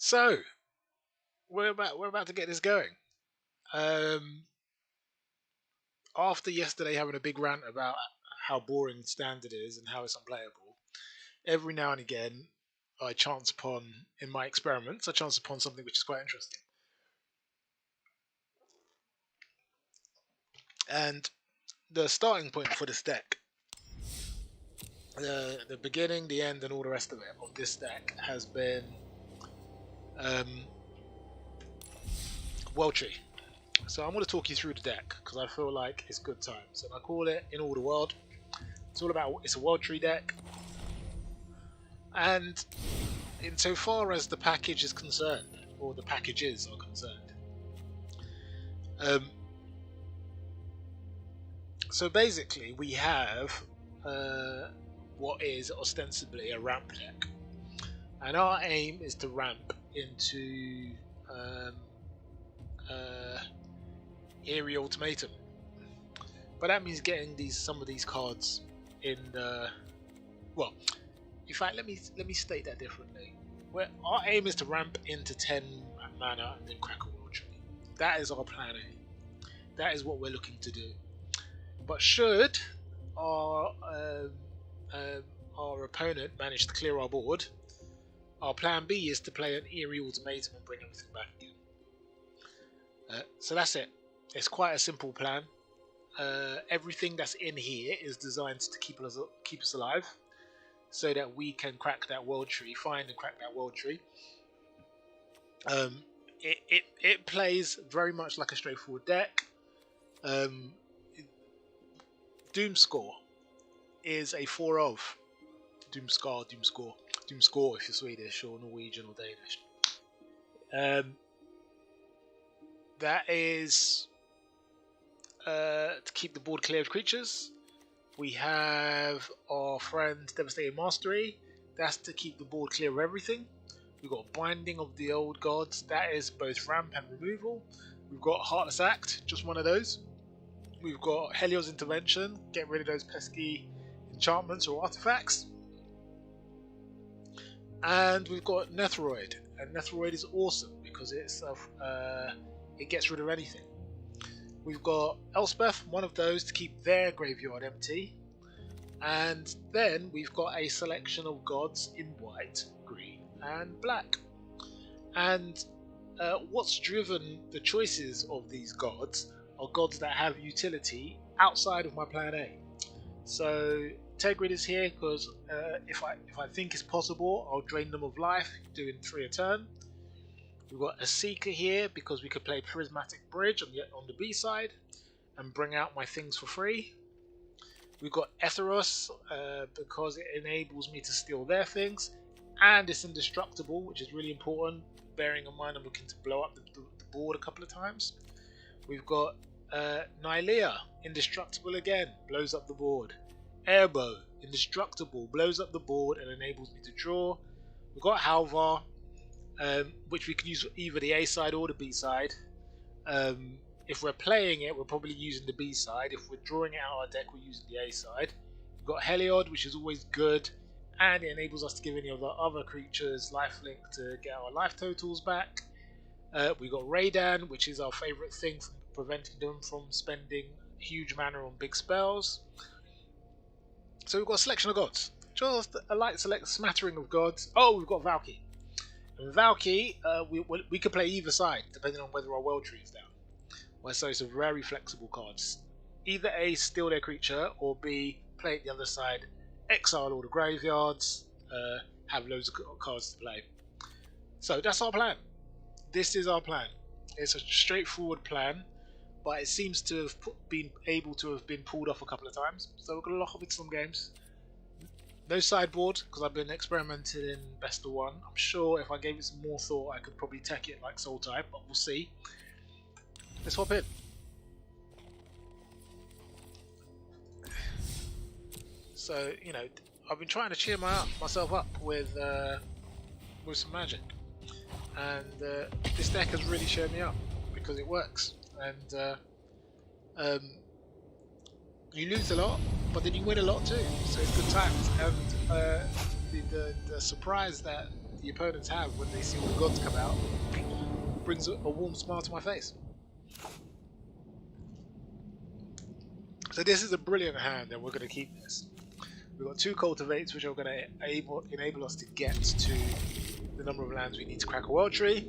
So we're about to get this going. Um, After yesterday having a big rant about how boring standard is and how it's unplayable, every now and again I chance upon in my experiments I chance upon something which is quite interesting. And the starting point for this deck, the beginning, the end, and all the rest of it of this deck has been um, World Tree. So I'm going to talk you through the deck because I feel like it's good times, and I call it In All the World. It's a World Tree deck, and insofar as the package is concerned, or the packages are concerned, um, so basically we have what is ostensibly a ramp deck, and our aim is to ramp into Eerie Ultimatum. But that means getting some of these cards in the well. In fact, let me state that differently. Our aim is to ramp into 10 mana and then crack a World Tree. That is our plan A. That is what we're looking to do. But should our our opponent manage to clear our board, our plan B is to play an Eerie Ultimatum and bring everything back again. So that's it. It's quite a simple plan. Everything that's in here is designed to keep us alive, so that we can crack that World Tree, find and crack that World Tree. It plays very much like a straightforward deck. Doomscore is a 4 of Doomscore if you're Swedish or Norwegian or Danish. That is to keep the board clear of creatures. We have our friend Devastating Mastery. That's to keep the board clear of everything. We've got Binding of the Old Gods. That is both ramp and removal. We've got Heartless Act, just one of those. We've got Helios Intervention. Get rid of those pesky enchantments or artifacts. And we've got Netheroid. And Netheroid is awesome because it gets rid of anything. We've got Elspeth, one of those to keep their graveyard empty. And then we've got a selection of gods in white, green, and black. And what's driven the choices of these gods are gods that have utility outside of my plan A. So Tegrid is here because if I think it's possible, I'll drain them of life, doing 3 a turn. We've got a Seeker here because we could play Prismatic Bridge on the B side and bring out my things for free. We've got Etheros because it enables me to steal their things, and it's indestructible, which is really important, bearing in mind I'm looking to blow up the board a couple of times. We've got Nylea, indestructible again, blows up the board. Airbow, indestructible, blows up the board and enables me to draw. We've got Halvar, which we can use either the A side or the B side. If we're playing it, we're probably using the B side. If we're drawing it out of our deck, we're using the A side. We've got Heliod, which is always good, and it enables us to give any of the other creatures lifelink to get our life totals back. We've got Raydan, which is our favourite thing for preventing them from spending huge mana on big spells. So we've got a selection of gods. Just a light smattering of gods. Oh, we've got Valky. And Valky, we could play either side, depending on whether our World Tree is down. So it's a very flexible cards. Either A, steal their creature, or B, play it the other side, exile all the graveyards, have loads of cards to play. So that's our plan. This is our plan. It's a straightforward plan, but it seems to have been able to have been pulled off a couple of times. So we're going to lock up in some games. No sideboard, because I've been experimenting in best of one. I'm sure if I gave it some more thought, I could probably tech it like Soul Type, but we'll see. Let's hop in. So, I've been trying to cheer myself up with some magic, and this deck has really cheered me up because it works. And you lose a lot, but then you win a lot too, so it's good times. And the surprise that the opponents have when they see all the gods come out brings a warm smile to my face. So this is a brilliant hand, and we're going to keep this. We've got 2 cultivates, which are going to enable us to get to the number of lands we need to crack a world tree.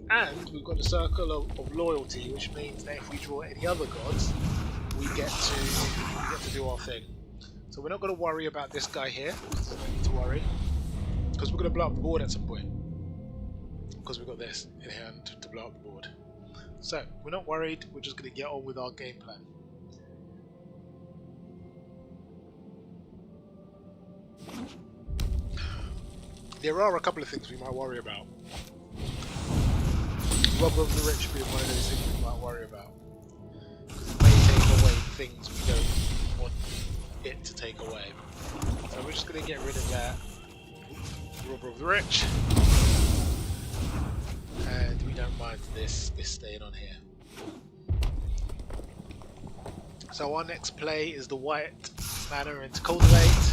And we've got a circle of loyalty, which means that if we draw any other gods, we get to do our thing. So we're not going to worry about this guy here. There's no need to worry, because we're going to blow up the board at some point. Because we've got this in hand to blow up the board. So we're not worried. We're just going to get on with our game plan. There are a couple of things we might worry about. Robber of the Rich being one of those things we might worry about. Because it may take away things we don't want it to take away. So we're just going to get rid of that. Robber of the Rich. And we don't mind this staying on here. So our next play is the white mana into cultivate.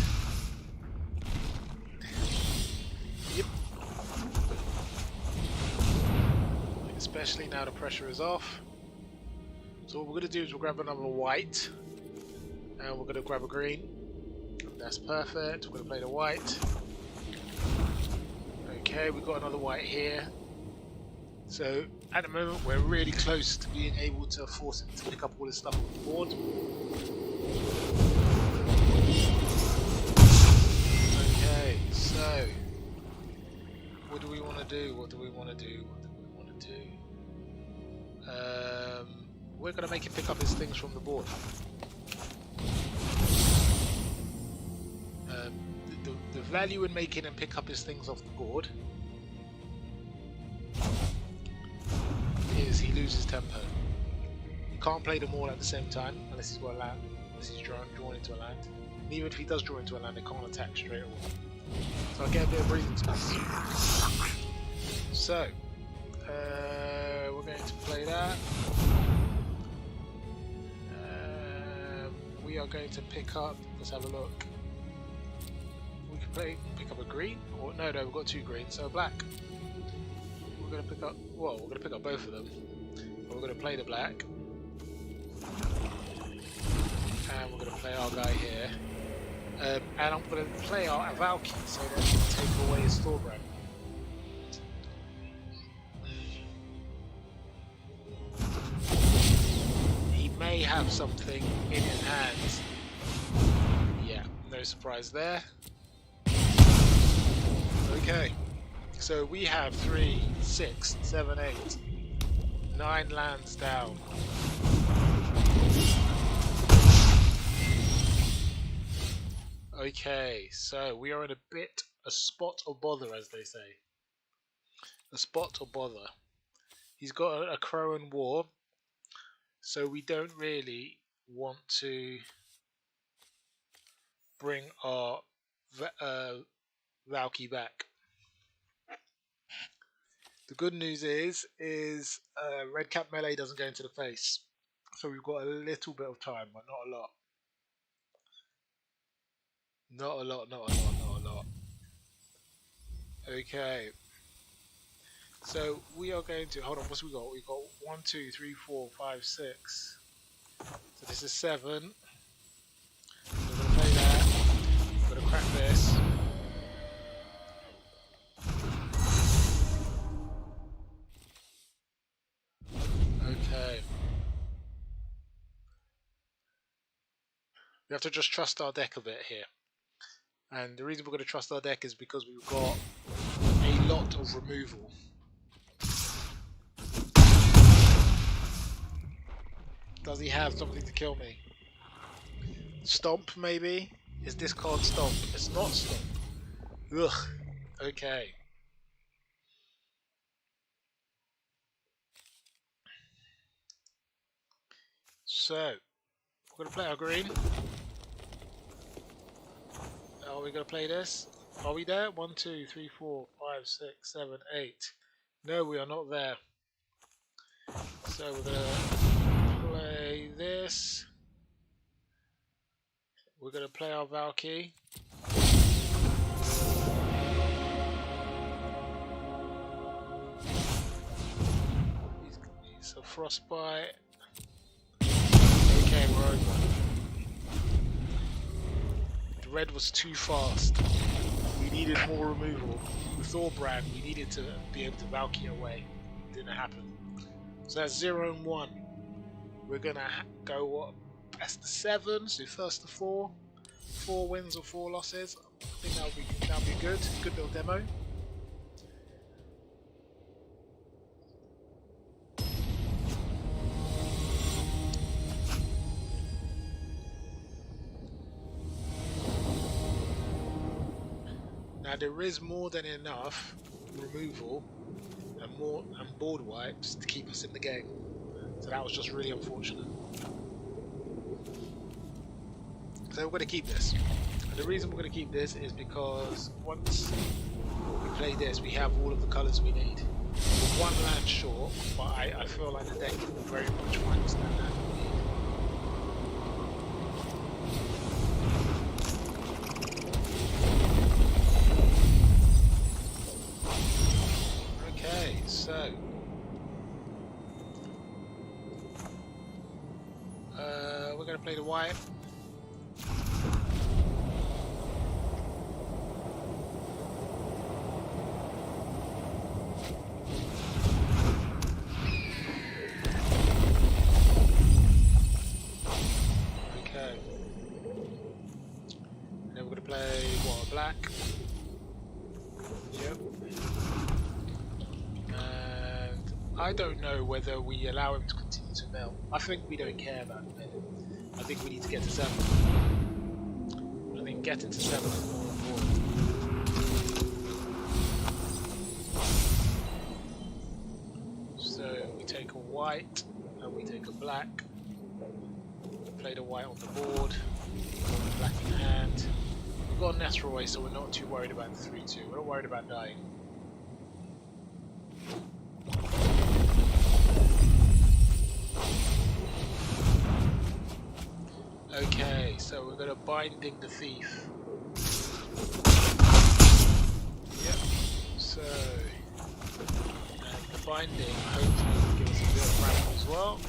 Yep. Especially now the pressure is off. So what we're going to do is we'll grab another white. And we're going to grab a green. That's perfect. We're going to play the white. Okay, we've got another white here. So at the moment we're really close to being able to force him to pick up all his stuff on the board. Okay, so what do we want to do? What do we want to do? What do we want to do? We're going to make him pick up his things from the board. The value in making him pick up his things off the board is he loses tempo. You can't play them all at the same time unless he's got a land, unless he's drawn into a land. And even if he does draw into a land, they can't attack straight away. So I'll get a bit of breathing space. So we're going to play that. We are going to pick up. Let's have a look. We can pick up a green, or no, we've got 2 greens, so a black. We're going to pick up. Well, we're going to pick up both of them. But we're going to play the black, and we're going to play our guy here. And I'm going to play our Valky so that we can take away his Thorbrand. He may have something in his hands. Yeah, no surprise there. Okay, so we have 3, 6, 7, 8, 9 lands down. Okay, so we are in a spot of bother, as they say. A spot of bother. He's got a Crow and War, so we don't really want to bring our Valky back. The good news is Red Cap Melee doesn't go into the face, so we've got a little bit of time, but not a lot. Not a lot. Okay. So we are going to hold on. What's we got? We've got 1, 2, 3, 4, 5, 6. So this is 7. We're gonna play that. We're gonna crack this. Okay. We have to just trust our deck a bit here. And the reason we're going to trust our deck is because we've got a lot of removal. Does he have something to kill me? Stomp, maybe? Is this card Stomp? It's not Stomp. Ugh. Okay. So, we're going to play our green. Are we going to play this? Are we there? 1, 2, 3, 4, 5, 6, 7, 8. No, we are not there. So we're going to play this. We're going to play our Valky. Frostbite. Okay, we're over. The red was too fast. We needed more removal. With Thorbrand, we needed to be able to Valkyrie away. Didn't happen. So that's 0 and 1. We're gonna go what? Best of 7. So first to 4. 4 wins or 4 losses. I think that'll be good. Good little demo. Now there is more than enough removal and board wipes to keep us in the game. So that was just really unfortunate. So we're going to keep this. And the reason we're going to keep this is because once we play this, we have all of the colours we need. We're 1 land short, but I feel like the deck very much will understand that. So, we're going to play the white. Okay. And then we're going to play what, black? Yep. I don't know whether we allow him to continue to mill. I think we don't care about the mill. I think we need to get to 7. I think getting to 7 is more important. So we take a white and we take a black. Play the white on the board. Got the black in hand. We've got a Netheroi, so we're not too worried about the 3-2. We're not worried about dying. Okay, so we're going to Binding the Thief. Yep, so and the Binding hopefully will give us a bit of ramp as well.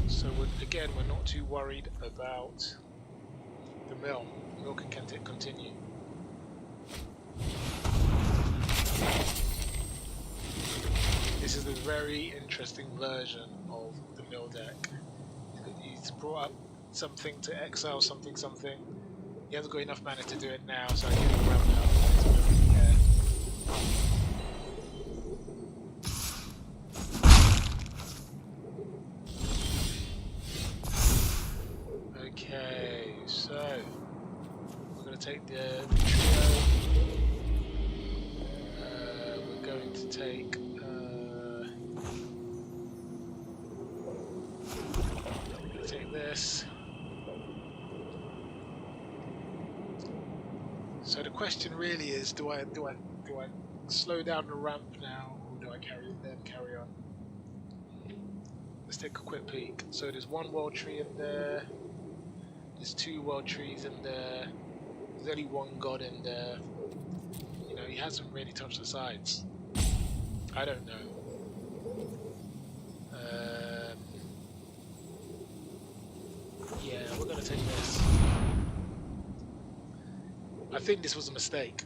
So again, we're not too worried about the mill. The mill can continue. This is a very interesting version of the mill deck. He's brought up something to exile something. He hasn't got enough mana to do it now, so I get him round up. Okay, so we're going to take the trio. We're going to take. This. So the question really is: do I slow down the ramp now, or do I carry on? Let's take a quick peek. So there's 1 world tree in there. There's 2 world trees in there. There's only 1 god in there. You know, he hasn't really touched the sides. I don't know. Yeah, we're going to take this. I think this was a mistake.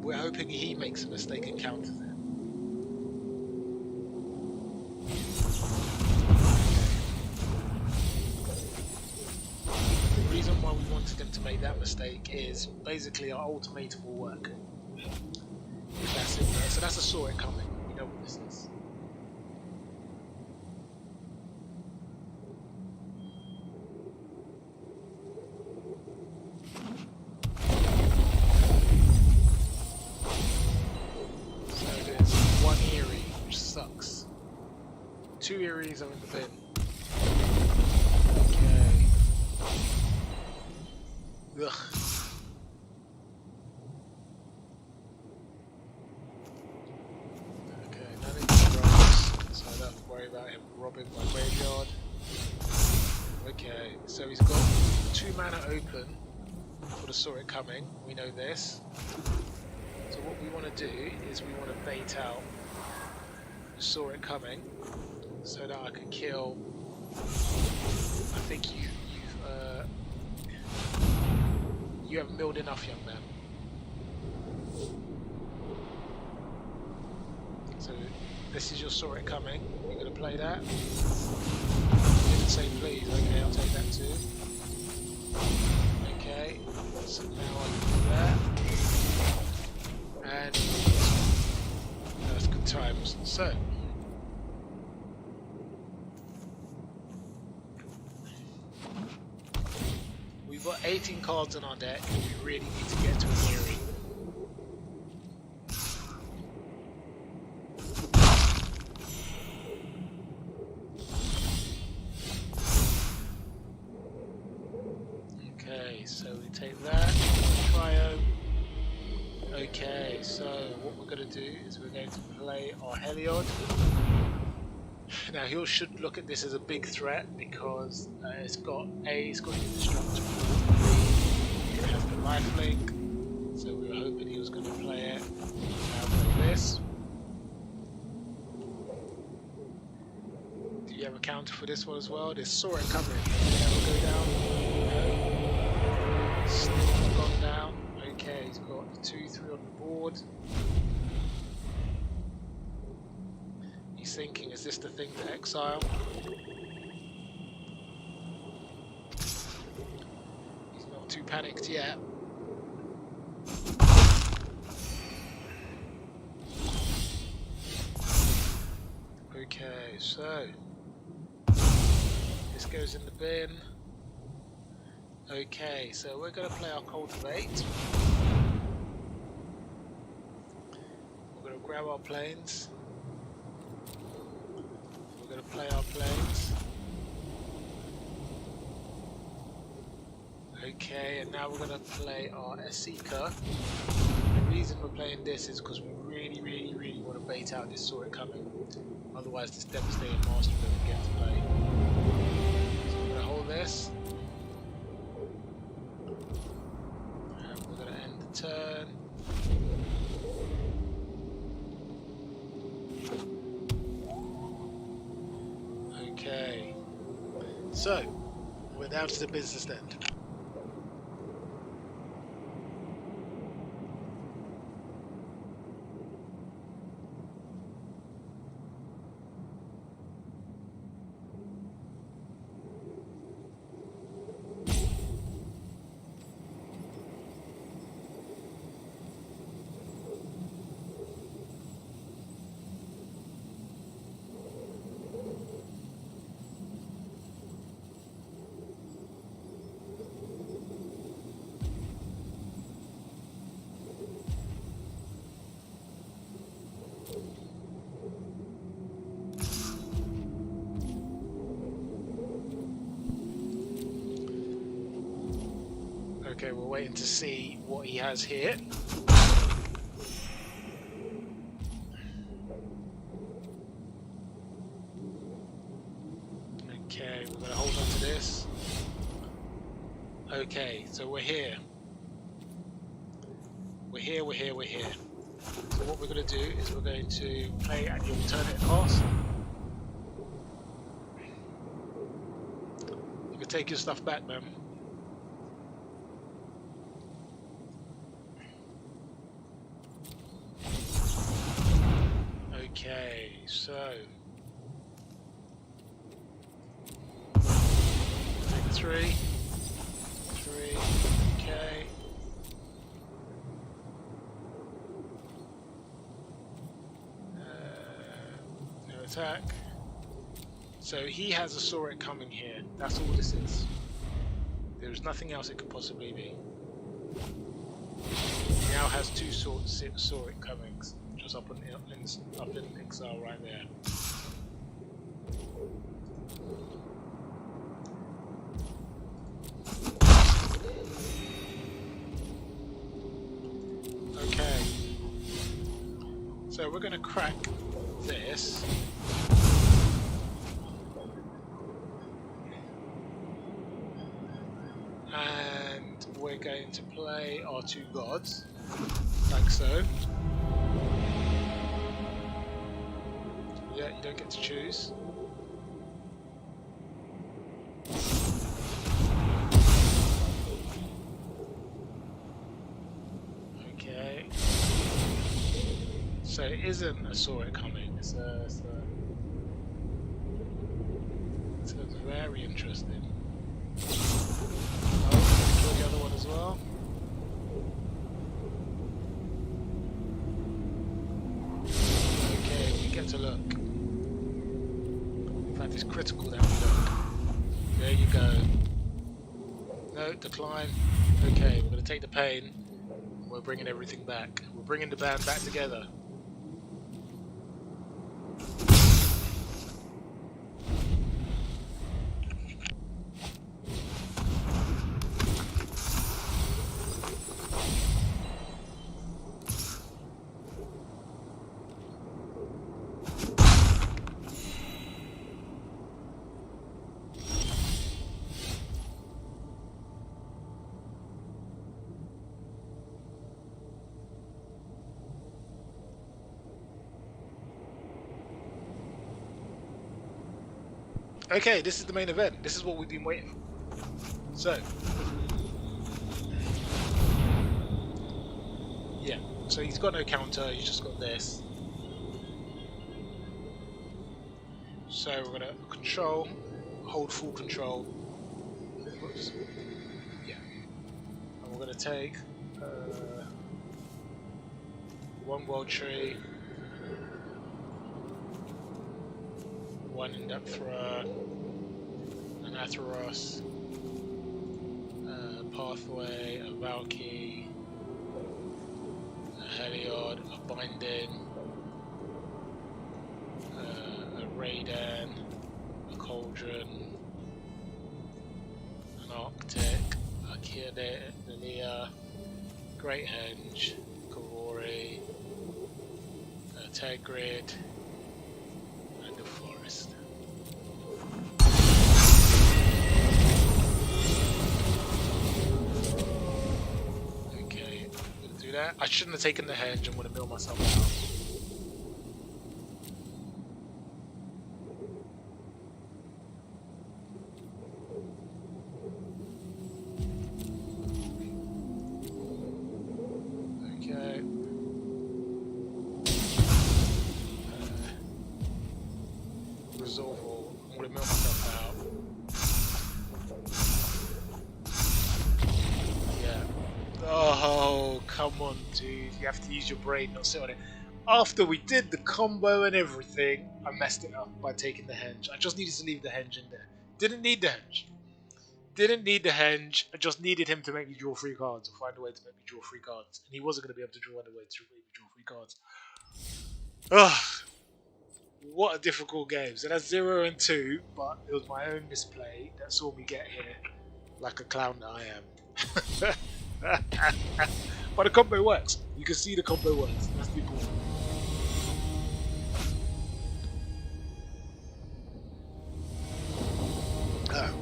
We're hoping he makes a mistake and counters it. The reason why we wanted him to make that mistake is basically our ultimatum will work. That's in there. So that's a saw it coming. We know what this is. Sucks. 2 Eries are in the bin. Okay. Ugh. Okay, nothing robs, so I don't have to worry about him robbing my graveyard. Okay, so he's got 2 mana open. would have saw it coming. We know this. So what we want to do is we want to bait out the saw it coming, so that I can kill. I think you haven't milled enough, young man. So this is your saw it coming. You're going to play that. Didn't say please. Okay, I'll take that too. Okay, so now I can do that. And that's good times. So we've got 18 cards on our deck, and we really need to get to a theory. Okay, so we take that, trio. Okay, so what we're going to do is we're going to play our Heliod. Now he should look at this as a big threat because it's got indestructible. It has the lifelink, so we were hoping he was going to play it. Now play this. Do you have a counter for this one as well? This saw it coming. That will go down. Still gone down. Okay, he's got the 2-3 on the board. He's thinking, is this the thing to exile? He's not too panicked yet. Okay, so this goes in the bin. Okay, so we're going to play our Cultivate. We're going to grab our planes. We're going to play our planes. Okay, and now we're going to play our Esika. The reason we're playing this is because we really want to bait out this saw it coming. Otherwise this devastating master doesn't get to play. So we're going to hold this. Turn. Okay, so we're down to the business end. Okay, we're waiting to see what he has here. Okay, we're going to hold on to this. Okay, so we're here. We're here. So what we're going to do is we're going to play at the alternate cost. You can take your stuff back, man. Okay, so take the 3, okay. No attack. So he has a saw it coming here. That's all this is. There's nothing else it could possibly be. He now has 2 saw it comings. Just up in exile right there. Okay. So we're going to crack this. And we're going to play our 2 gods, like so. Yeah, you don't get to choose. Okay. So it isn't a saw it coming, it's very interesting. Oh, kill the other one as well. Okay, we get to look. In fact, it's critical that we look. There you go. No, decline. Okay, we're going to take the pain. We're bringing everything back. We're bringing the band back together. Okay, this is the main event. This is what we've been waiting for. So, yeah. So he's got no counter. He's just got this. So we're gonna control, hold full control. Whoops. Yeah. And we're gonna take 1 World Tree, 1 in-depth thrower, an Atheros, a Pathway, a Valky, a Heliod, a Binding, a Raiden, a Cauldron, an Arctic, a Kirlia, Great Henge, Kavori, a Tegrid, and a Forest. Okay, I'm gonna do that. I shouldn't have taken the Henge, I'm gonna mill myself out. Come on, dude. You have to use your brain, not sit on it. After we did the combo and everything, I messed it up by taking the Henge. I just needed to leave the Henge in there. Didn't need the Henge. Didn't need the Henge. I just needed him to make me draw 3 cards, or find a way to make me draw 3 cards. And he wasn't going to be able to draw any way to make me draw 3 cards. Ugh. What a difficult game. So that's 0 and 2, but it was my own misplay that saw me get here like a clown that I am. But the combo works. You can see the combo works. That's the important. Oh.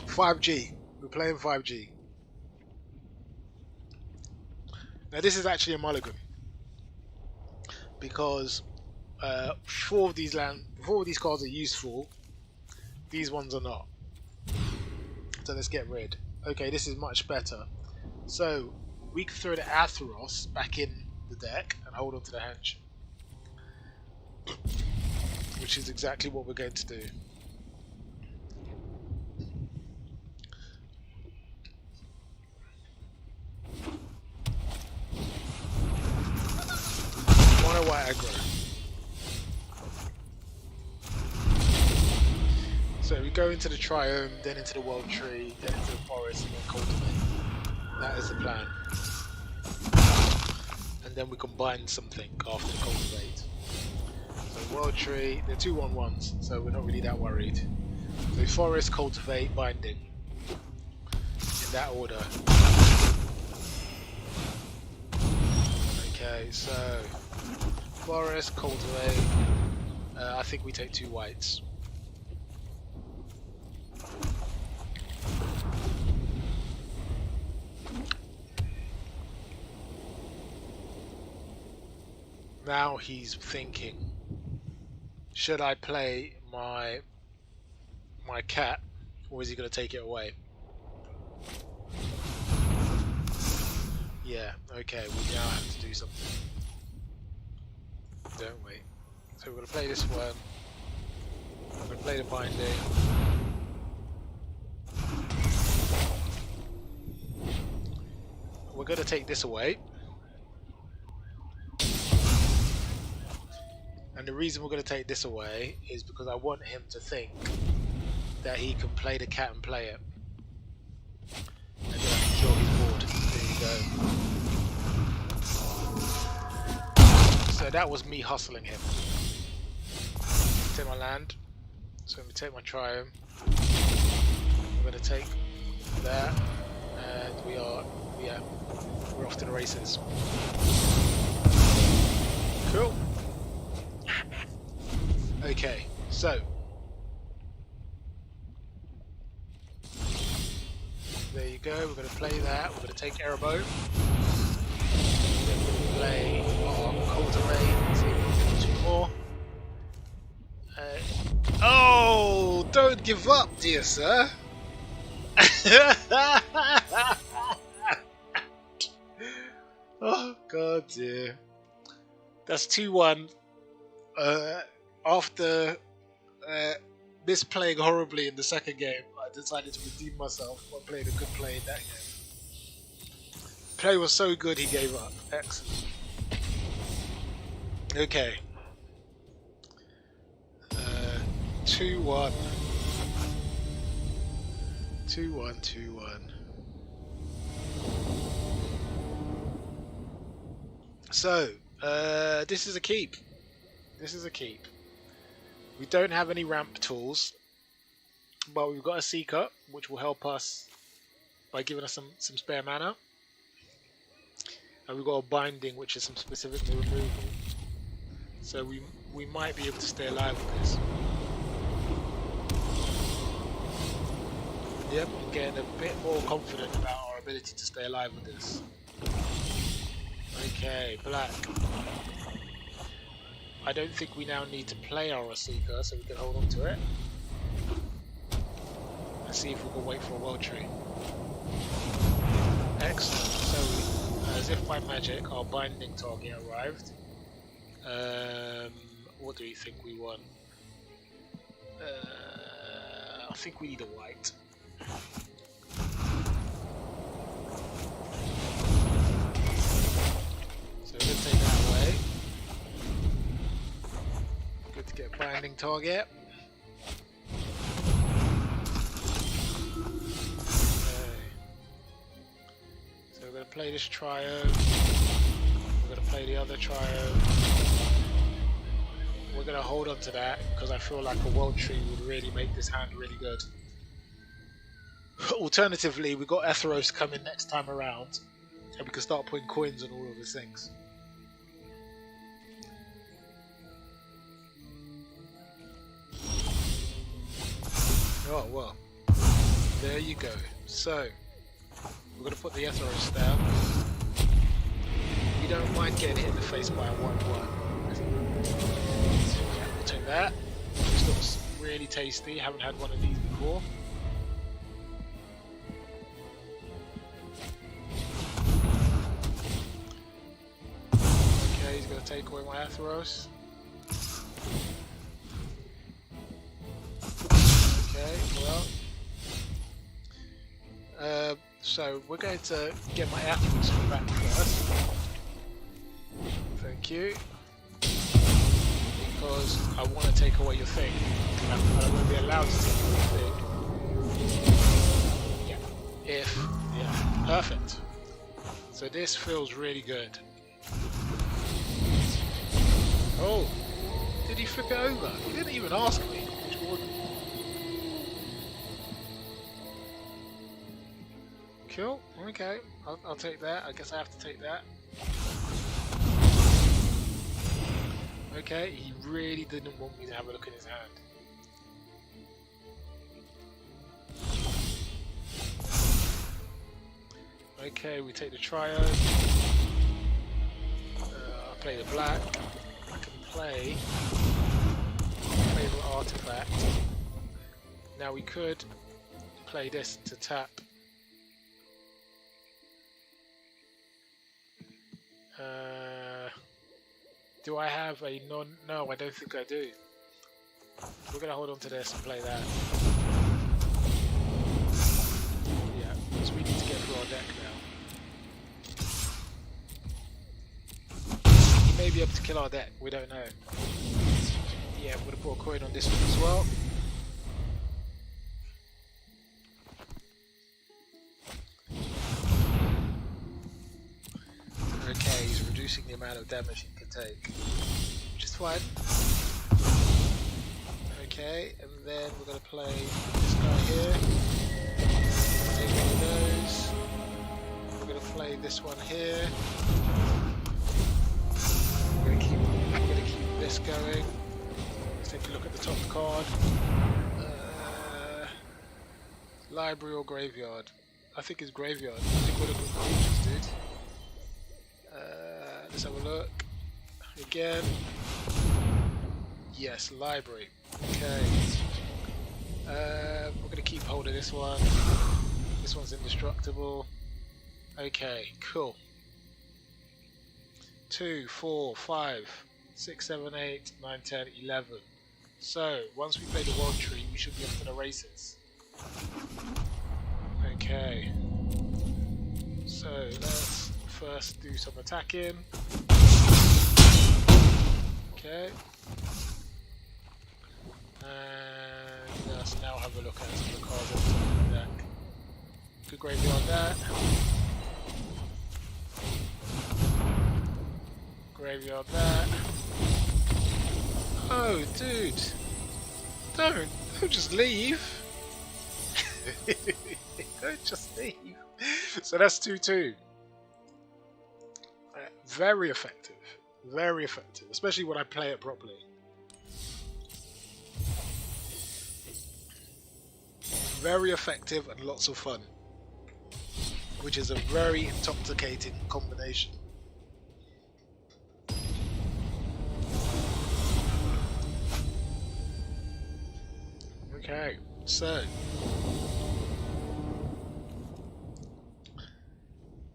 5G. We're playing 5G. Now this is actually a mulligan because 4 of these cards are useful. These ones are not. So let's get rid. Okay, this is much better. So we can throw the Atheros back in the deck and hold on to the Henge, which is exactly what we're going to do. Mono white aggro. So we go into the Triome, then into the World Tree, then into the Forest, and then Cultivate. That is the plan. And then we combine something after Cultivate. So World Tree, they're 2/1/1s, so we're not really that worried. So Forest, Cultivate, Binding. In that order. Okay, so Forest, Cultivate. I think we take 2 whites. Now he's thinking, should I play my cat, or is he going to take it away? Yeah, okay, we now have to do something, don't we? So we're going to play this one. I'm going to play the binding. We're going to take this away. And the reason we're going to take this away is because I want him to think that he can play the cat and play it. And then I can kill his board. There you go. So that was me hustling him. Take my land. So I'm going to take my triumph. I'm going to take that. And we're off to the races. Cool. Okay, so there you go. We're going to play that. We're going to take Erebos. Then we'll play our Cultivate. See if we can do 2 more. Oh, don't give up, dear sir. Oh god, dear. That's 2-1. After misplaying horribly in the second game, I decided to redeem myself by playing a good play in that game. The play was so good he gave up. Excellent. Okay. 2-1. 2-1. So, this is a keep. We don't have any ramp tools, but we've got a Seeker, which will help us by giving us some spare mana. And we've got a Binding, which is some specific removal. So we might be able to stay alive with this. Yep, I'm getting a bit more confident about our ability to stay alive with this. Okay, black. I don't think we now need to play our Seeker, so we can hold on to it. And see if we can wait for a World Tree. Excellent. So, as if by magic, our binding target arrived. What do you think we want? I think we need a white. So we're going to take that away. Good to get a binding target. Okay. So we're going to play this trio. We're going to play the other trio. We're going to hold on to that because I feel like a World Tree would really make this hand really good. Alternatively, we've got Etheros coming next time around and we can start putting coins on all of these things. Oh well, there you go. So, we're going to put the Etheros down. We don't mind getting hit in the face by a 1-1. We'll take that. This looks really tasty, haven't had one of these before. Okay, he's going to take away my Etheros. Okay, well, so we're going to get my Etheros back first. Thank you. Because I want to take away your thing. I won't be allowed to take away your thing. Yeah. Perfect. So this feels really good. Oh, did he flip it over? He didn't even ask me. Cool, okay, I'll take that. I guess I have to take that. Okay, he really didn't want me to have a look at his hand. Okay, we take the trio. play the black. I can play the artifact. Now we could play this to tap. Do I have a non? No, I don't think I do. We're gonna hold on to this and play that. Yeah, because we need to get through our deck now. He may be able to kill our deck, we don't know. Yeah, I'm gonna put a coin on this one as well. Okay, he's reducing the amount of damage he can take, which is fine. Okay, and then we're going to play this guy here. Take one of those. We're going to play this one here. We're going to keep this going. Let's take a look at the top card. Library or graveyard? I think it's graveyard. I think we're looking for creatures, dude. Let's have a look. Again. Yes, library. Okay. We're going to keep hold of this one. This one's indestructible. Okay, cool. 2, 4, 5, 6, 7, 8, 9, 10, 11. So, once we play the world tree, we should be off to the races. Okay. So, let's first do some attacking. Okay. And let's now have a look at some of the cards on the deck. Good graveyard there. Graveyard there. Oh, dude. Don't just leave. Don't just leave. So that's 2-2. Very effective. Very effective. Especially when I play it properly. Very effective and lots of fun. Which is a very intoxicating combination. Okay, so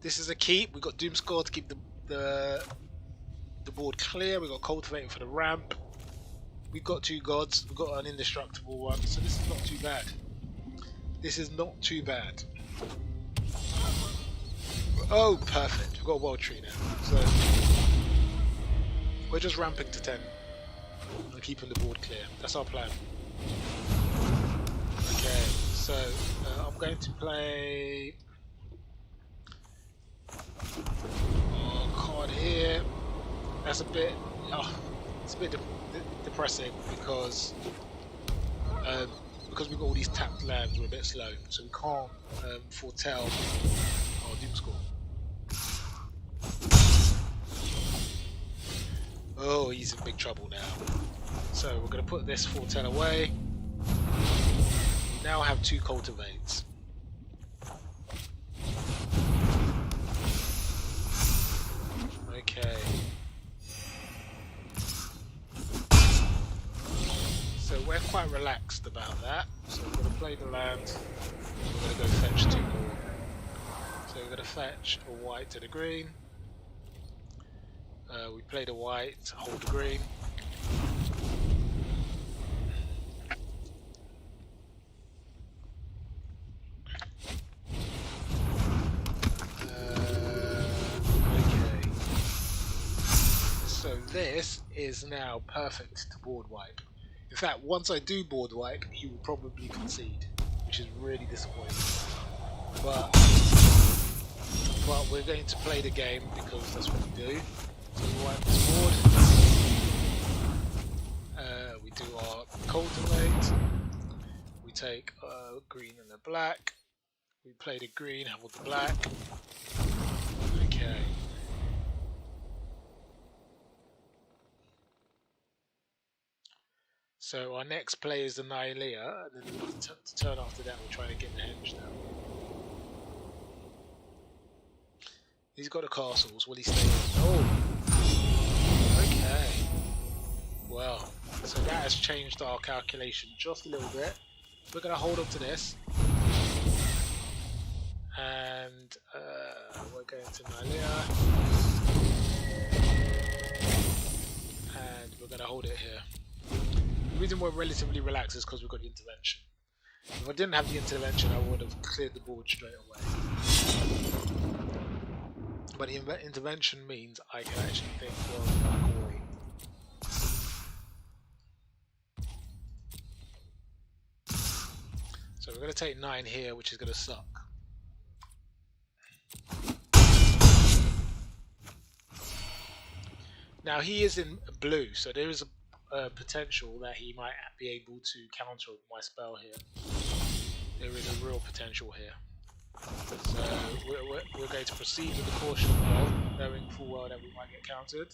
this is a keep. We've got Doomscore to keep the board clear. We've got Cultivating for the ramp. We've got 2 gods. We've got an indestructible one. So this is not too bad. This is not too bad. Oh, perfect. We've got a world tree now. So we're just ramping to 10 and keeping the board clear. That's our plan. Okay, so I'm going to play a card here. That's a bit, it's a bit depressing because we've got all these tapped lands. We're a bit slow, so we can't foretell our Doomscore. Oh, he's in big trouble now. So we're going to put this foretell away. We now have 2 cultivates. Okay. So we're quite relaxed about that. So we're going to play the land. We're going to go fetch 2 more. So we're going to fetch a white and a green. We played a white, hold the green. Okay. So this is now perfect to board wipe. In fact, once I do board wipe, he will probably concede, which is really disappointing. But we're going to play the game because that's what we do. So we wipe this board. We do our cultivate. We take green and the black. We play the green, hold the black. Okay. So our next play is the Nihilea, and then the turn after that we're trying to get the henge now. He's got the castles. Will he stay in? Oh! well, so that has changed our calculation just a little bit. We're going to hold on to this. And we're going to Nylea. And we're going to hold it here. The reason we're relatively relaxed is because we've got the intervention. If I didn't have the intervention, I would have cleared the board straight away. But the intervention means I can actually think, well, back away. So we're going to take 9 here, which is going to suck. Now he is in blue, so there is a potential that he might be able to counter my spell here. There is a real potential here. So we're going to proceed with the caution roll, knowing full well that we might get countered.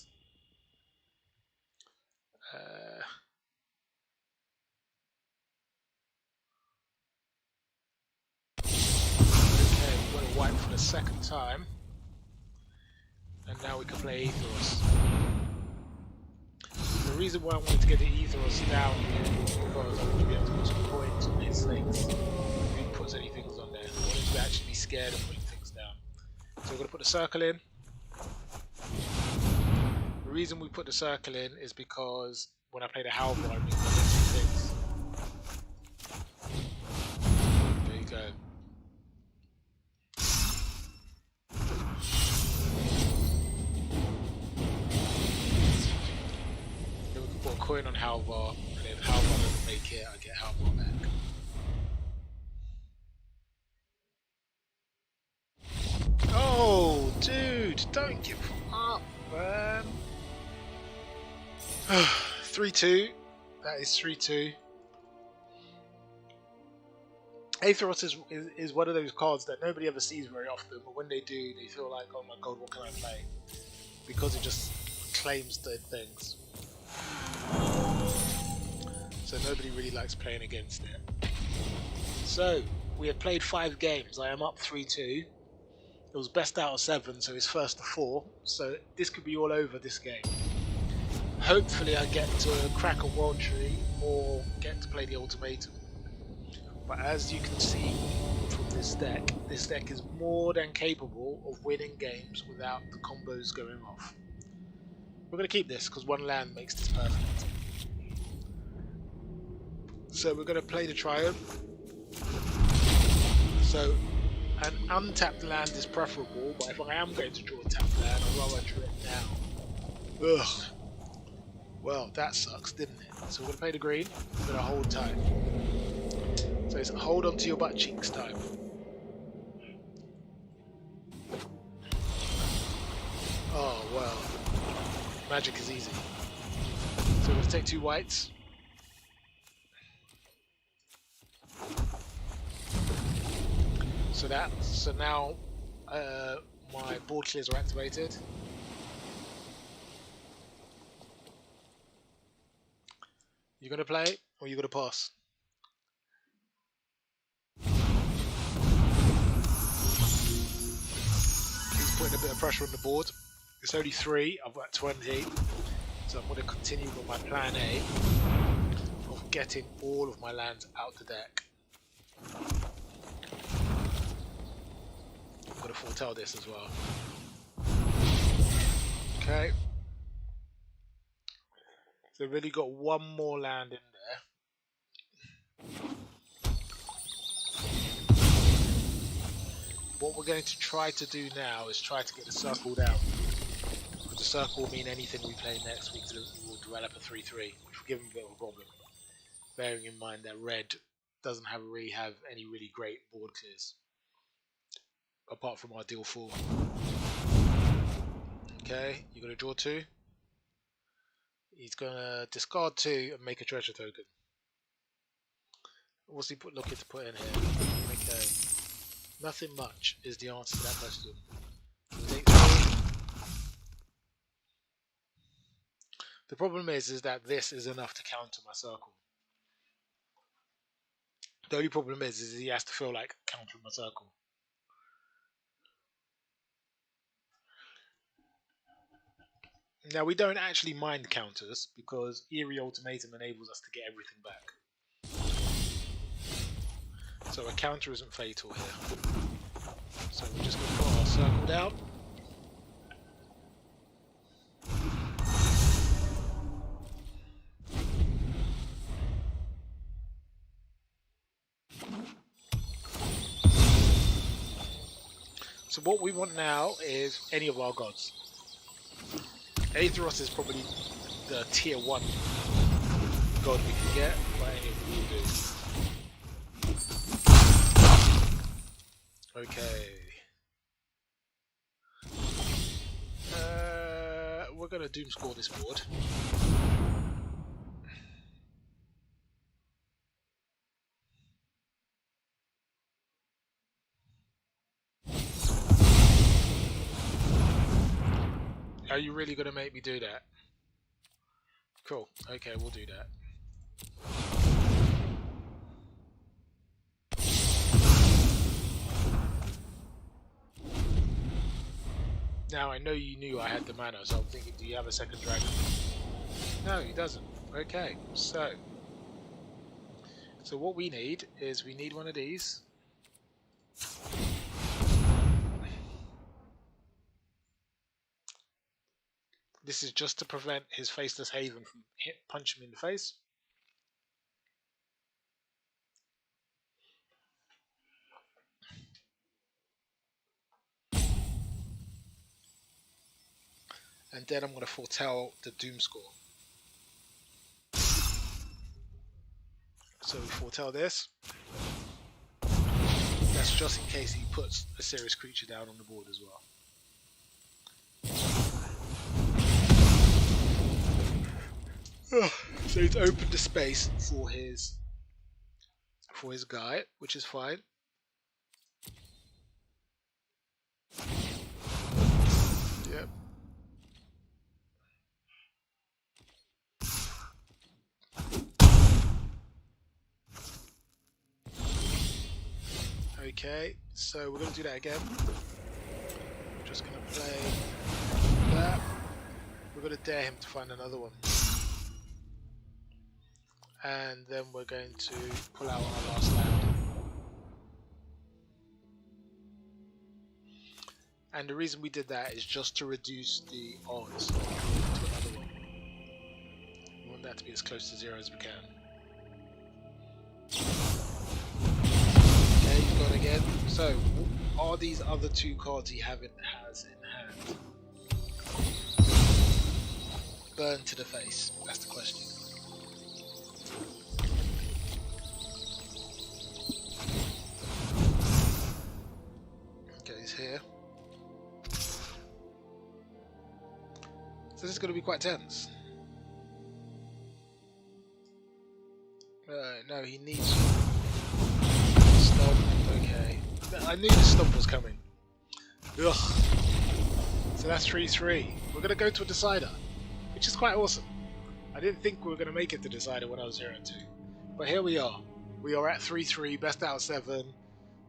Okay, we've got it white for the second time. And now we can play Aetheros. The reason why I wanted to get the Aetheros down here is because I want to be able to put some coins on his things. If he puts any things on there, I want him to actually be scared of putting things down. So we're going to put the circle in. The reason we put the circle in is because when I play the Halvar, I mean things. There you go. Then we can put a coin on Halvar, and if Halvar doesn't make it, I get Halvar back. Oh, dude, don't give up, man. 3-2. That is 3-2. Aetheros is one of those cards that nobody ever sees very often, but when they do, they feel like, oh my god, what can I play? Because it just claims the things. So nobody really likes playing against it. So, we have played 5 games. I am up 3-2. It was best out of 7, so it's first to 4. So this could be all over this game. Hopefully I get to crack a World Tree or get to play the Ultimatum. But as you can see from this deck is more than capable of winning games without the combos going off. We're going to keep this because one land makes this perfect. So we're going to play the Triumph. So an untapped land is preferable, but if I am going to draw a tapped land, I'd rather draw it now. Ugh. Well, that sucks, didn't it? So we're going to play the green, we're going to hold tight. So it's hold on to your butt cheeks time. Oh, well. Magic is easy. So we're going to take 2 whites. So now my board clears are activated. You gonna play or you gonna pass? He's putting a bit of pressure on the board. It's only 3, I've got 20. So I'm gonna continue with my plan A of getting all of my lands out the deck. I'm gonna foretell this as well. Okay. So we've really got one more land in there. What we're going to try to do now is try to get the circle down. Because the circle will mean anything we play next week will develop a 3-3, which will give them a bit of a problem. Bearing in mind that red doesn't really have any really great board clears. Apart from our deal 4. Okay, you're going to draw 2. He's going to discard 2 and make a treasure token. What's he looking to put in here? Okay. Nothing much is the answer to that question. The problem is that this is enough to counter my circle. The only problem is he has to feel like countering my circle. Now we don't actually mind counters because Eerie Ultimatum enables us to get everything back. So a counter isn't fatal here. So we're just going to put our circle down. So what we want now is any of our gods. Aetheros is probably the tier 1 god we can get, but any of them will do. Okay. We're going to doom score this board. Are you really going to make me do that? Cool. Okay, we'll do that. Now, I know you knew I had the mana, so I'm thinking, do you have a second dragon? No, he doesn't. Okay, so what we need is we need one of these. This is just to prevent his Faceless Haven from punching me in the face. And then I'm going to foretell the doom score. So we foretell this. That's just in case he puts a serious creature down on the board as well. So he's opened the space for his guy, which is fine. Yep. Okay, so we're going to do that again. I'm just going to play that. We're going to dare him to find another one. And then we're going to pull out our last land. And the reason we did that is just to reduce the odds to another one. We want that to be as close to 0 as we can. Okay, he's gone again. So, are these other 2 cards he has in hand? Burn to the face, that's the question. Okay, he's here. So this is going to be quite tense. No, he needs stomp. Okay, I knew the stomp was coming. Ugh. So that's 3-3. We're going to go to a decider, which is quite awesome. I didn't think we were going to make it to decider when I was 0-2, but here we are. We are at 3-3, best out of 7.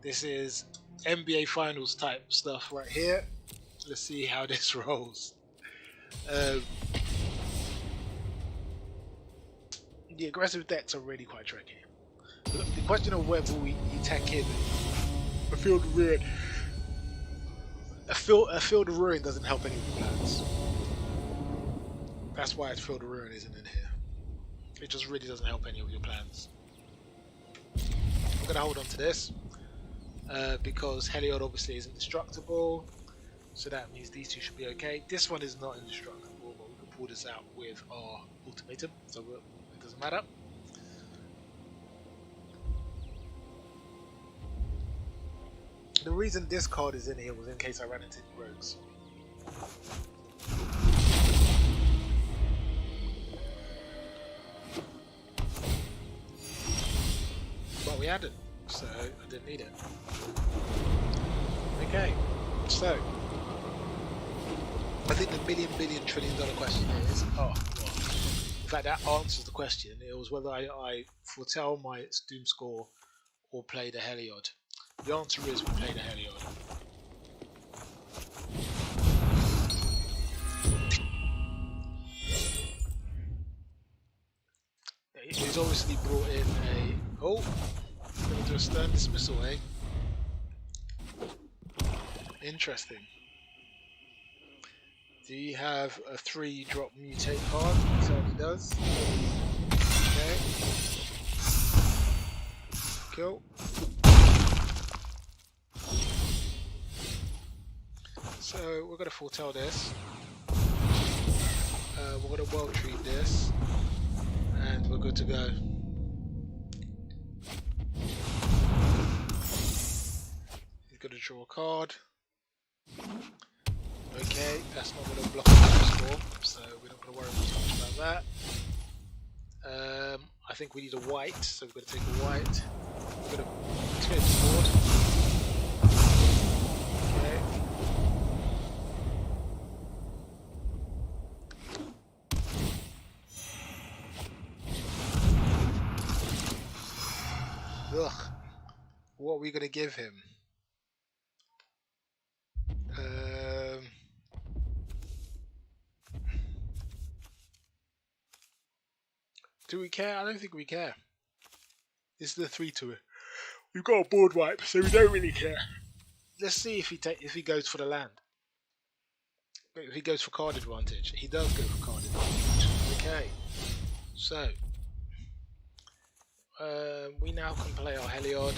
This is NBA Finals type stuff right here. Let's see how this rolls. The aggressive decks are really quite tricky. The question of whether we tech in a Field of Ruin. A Field of Ruin doesn't help any of the plans. That's why a Field of Ruin isn't in here. It just really doesn't help any of your plans. I'm going to hold on to this because Heliod obviously is indestructible, so that means these 2 should be okay. This one is not indestructible, but we can pull this out with our ultimatum, so it doesn't matter. The reason this card is in here was in case I ran into any rogues. But we hadn't, so I didn't need it. Okay, so I think the million billion trillion dollar question is, oh, well, in fact that answers the question. It was whether I foretell my doom score or play the Heliod. The answer is we play the Heliod. obviously brought in a... Oh! Going to do a stern dismissal, eh? Interesting. Do you have a 3-drop mutate card? It certainly does. Okay. Cool. So we're going to foretell this. We're going to world treat this. And we're good to go. He's going to draw a card. Okay, that's not going to block the score, so we're not going to worry too much about that. I think we need a white, so we're going to take a white. We're going to clear the board. Okay. Ugh. What are we going to give him? Do we care? I don't think we care. This is the 3-2. We've got a board wipe, so we don't really care. Let's see if he goes for the land. If he goes for card advantage. He does go for card advantage. Okay. So we now can play our Heliod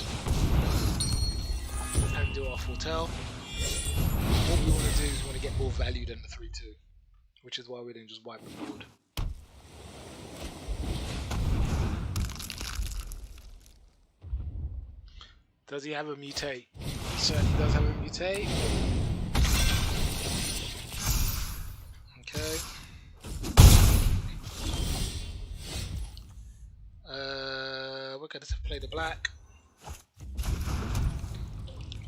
and do our foretell. What we want to do is we want to get more value than the 3-2, which is why we don't just wipe the board. Does he have a mutate? He certainly does have a mutate. Okay. We're going to play the black.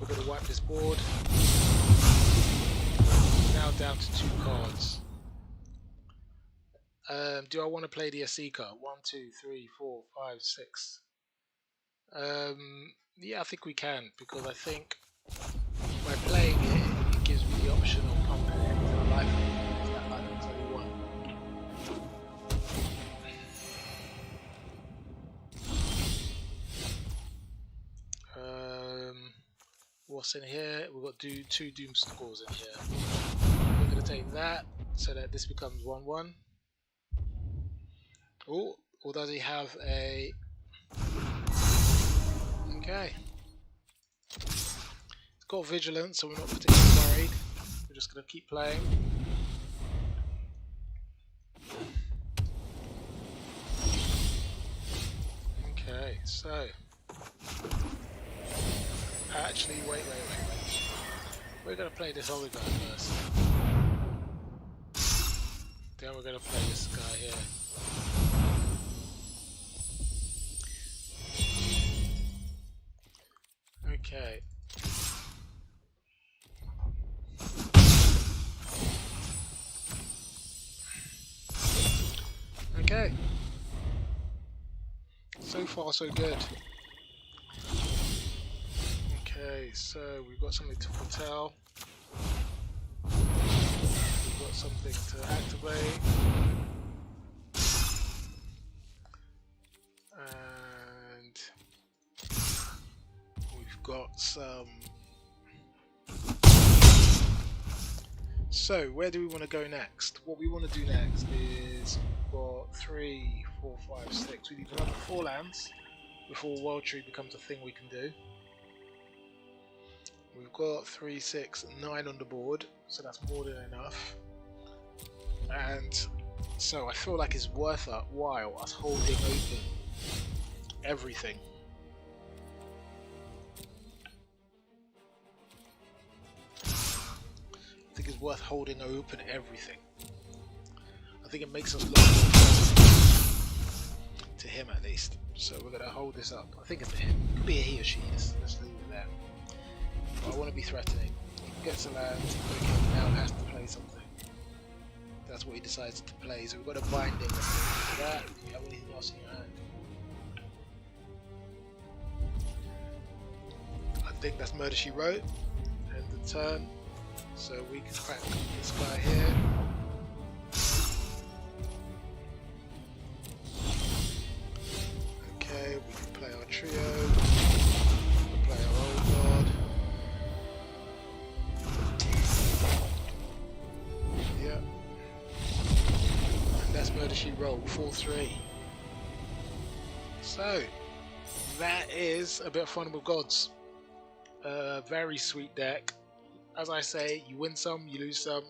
We're going to wipe this board. Now down to 2 cards. Do I want to play the Asika? 1, 2, 3, 4, 5, 6. Yeah, I think we can, because I think by playing it, it gives me the option of pumping it into a life. That life is only 1. What's in here? We've got 2 doom scores in here. We're going to take that so that this becomes 1-1. Oh, or does he have a... Okay. It's got vigilance, so we're not particularly worried. We're just going to keep playing. Okay, so... Actually, wait. We're going to play this other guy first. Then we're going to play this guy here. Okay. Okay. So far, so good. Okay, so we've got something to foretell. We've got something to activate. And we've got some... So, where do we want to go next? What we want to do next is we've got 3, 4, 5, 6. We need another 4 lands before World Tree becomes a thing we can do. We've got 3, 6, 9 on the board, so that's more than enough. And so I feel like it's worth a while us holding open everything. I think it's worth holding open everything. I think it makes us look to him at least. So we're going to hold this up. I think it's to him. It could be a he or she. Let's leave it there. But I want to be threatening. He gets a land. Okay, now he has to play something. That's what he decides to play. So we've got a binding. For that. Do you have anything else in your hand? I think that's Murder She Wrote. End the turn. So we can crack this guy here. she rolled 4-3. So that is a bit of fun with Gods. Very sweet deck. As I say, you win some, you lose some,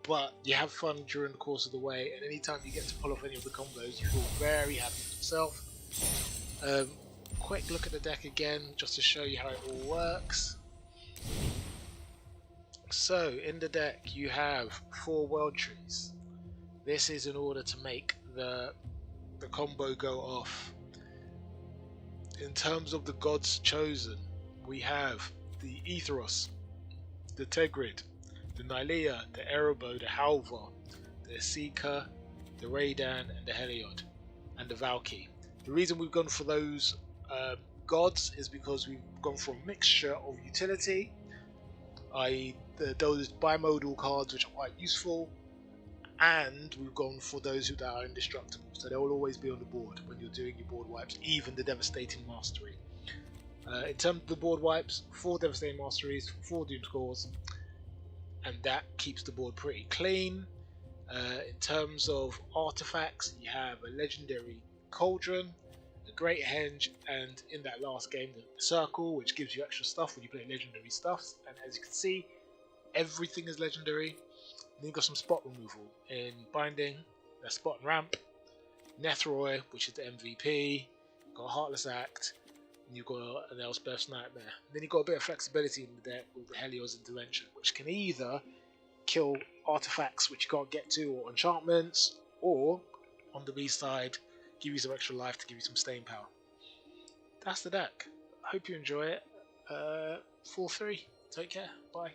but you have fun during the course of the way, and anytime you get to pull off any of the combos, you feel very happy with yourself. Quick look at the deck again, just to show you how it all works. So, in the deck you have 4 world trees. This is in order to make the combo go off. In terms of the gods chosen, we have the Aetheros, the Tegrid, the Nylea, the Erebos, the Halvar, the Seeker, the Raidan, and the Heliod, and the Valky. The reason we've gone for those gods is because we've gone for a mixture of utility, i.e. those bimodal cards which are quite useful, and we've gone for those who are indestructible, so they will always be on the board when you're doing your board wipes, even the Devastating Mastery. In terms of the board wipes, 4 Devastating Masteries, 4 Doom Scores, and that keeps the board pretty clean. In terms of artifacts, you have a legendary Cauldron, a Great Henge, and in that last game, the Circle, which gives you extra stuff when you play legendary stuffs. And as you can see, everything is legendary. Then you've got some spot removal in Binding, that's Spot and Ramp, Nethroi, which is the MVP, you've got Heartless Act, and you've got an Elspeth's Nightmare. And then you've got a bit of flexibility in the deck with the Helios Intervention, which can either kill artifacts which you can't get to, or enchantments, or on the B side, give you some extra life to give you some staying power. That's the deck. I hope you enjoy it. 4-3. Take care. Bye.